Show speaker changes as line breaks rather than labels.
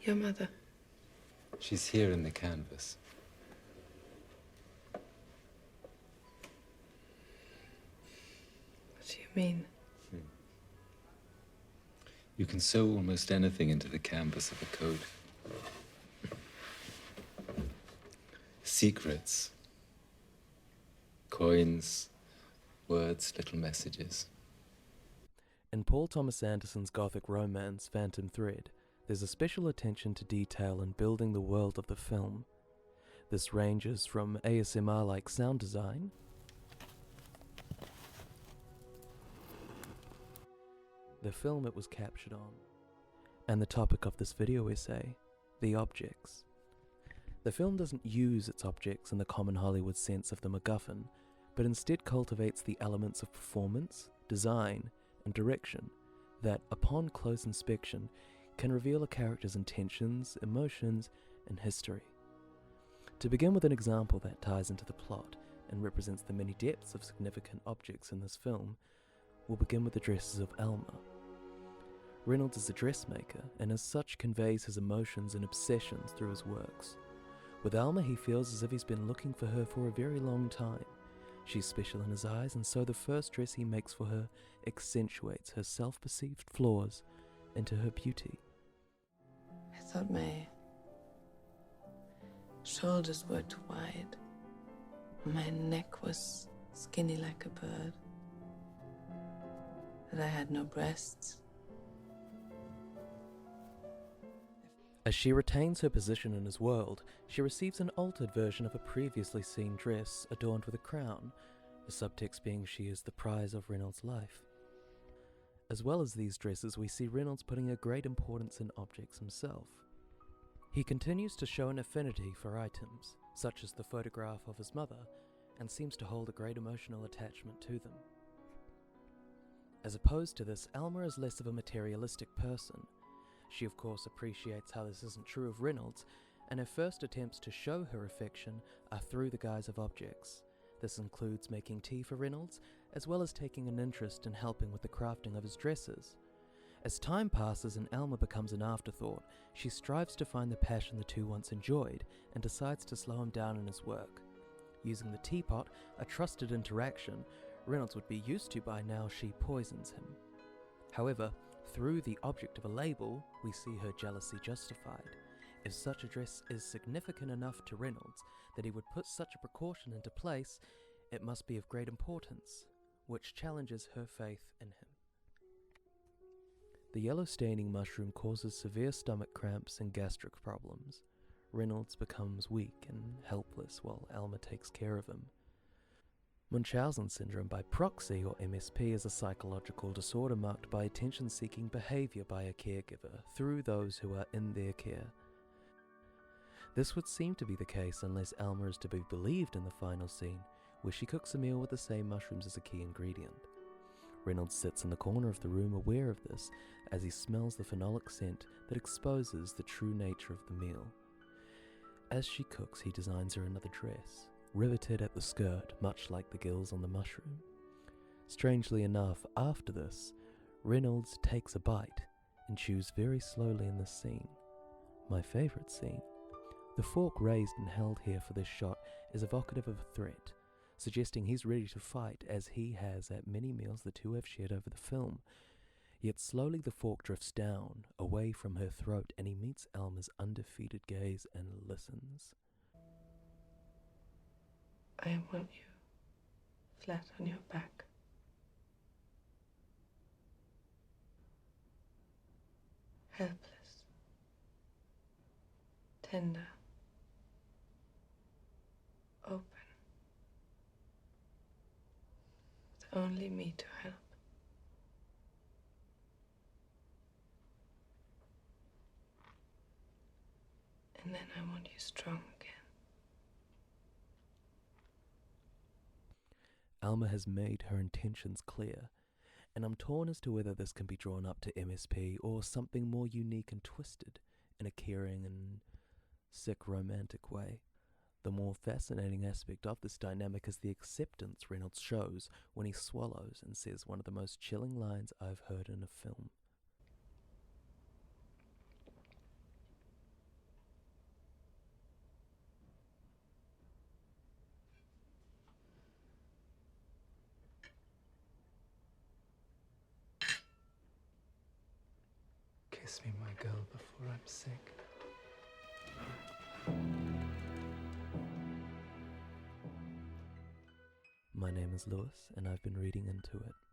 Your mother?
She's here in the canvas.
What do you mean?
You can sew almost anything into the canvas of a coat. Secrets. Coins, words, little messages.
In Paul Thomas Anderson's Gothic romance, Phantom Thread, there's a special attention to detail in building the world of the film. This ranges from ASMR-like sound design the film it was captured on, and the topic of this video essay, the objects. The film doesn't use its objects in the common Hollywood sense of the MacGuffin, but instead cultivates the elements of performance, design, and direction that, upon close inspection, can reveal a character's intentions, emotions, and history. To begin with an example that ties into the plot and represents the many depths of significant objects in this film, we'll begin with the dresses of Alma. Reynolds is a dressmaker, and as such conveys his emotions and obsessions through his works. With Alma, he feels as if he's been looking for her for a very long time. She's special in his eyes, and so the first dress he makes for her accentuates her self-perceived flaws into her beauty.
I thought my shoulders were too wide. My neck was skinny like a bird. That I had no breasts.
As she retains her position in his world, she receives an altered version of a previously seen dress adorned with a crown, the subtext being she is the prize of Reynolds' life. As well as these dresses, we see Reynolds putting a great importance in objects himself. He continues to show an affinity for items, such as the photograph of his mother, and seems to hold a great emotional attachment to them. As opposed to this, Alma is less of a materialistic person. She of course appreciates how this isn't true of Reynolds, and her first attempts to show her affection are through the guise of objects. This includes making tea for Reynolds, as well as taking an interest in helping with the crafting of his dresses. As time passes and Alma becomes an afterthought, she strives to find the passion the two once enjoyed, and decides to slow him down in his work. Using the teapot, a trusted interaction Reynolds would be used to by now, she poisons him. However, through the object of a label, we see her jealousy justified. If such a dress is significant enough to Reynolds that he would put such a precaution into place, it must be of great importance, which challenges her faith in him. The yellow staining mushroom causes severe stomach cramps and gastric problems. Reynolds becomes weak and helpless while Alma takes care of him. Munchausen syndrome by proxy, or MSP, is a psychological disorder marked by attention-seeking behavior by a caregiver through those who are in their care. This would seem to be the case unless Alma is to be believed in the final scene, where she cooks a meal with the same mushrooms as a key ingredient. Reynolds sits in the corner of the room aware of this as he smells the phenolic scent that exposes the true nature of the meal. As she cooks, he designs her another dress, riveted at the skirt, much like the gills on the mushroom. Strangely enough, after this, Reynolds takes a bite and chews very slowly in this scene. My favourite scene. The fork raised and held here for this shot is evocative of a threat, suggesting he's ready to fight as he has at many meals the two have shared over the film. Yet slowly the fork drifts down, away from her throat, and he meets Alma's undefeated gaze and listens.
I want you flat on your back. Helpless. Tender. Open. With only me to help. And then I want you strong again.
Alma has made her intentions clear, and I'm torn as to whether this can be drawn up to MSP or something more unique and twisted in a caring and sick romantic way. The more fascinating aspect of this dynamic is the acceptance Reynolds shows when he swallows and says one of the most chilling lines I've heard in a film.
kiss me, my girl, before I'm sick.
My name is Lewis, and I've been reading into it.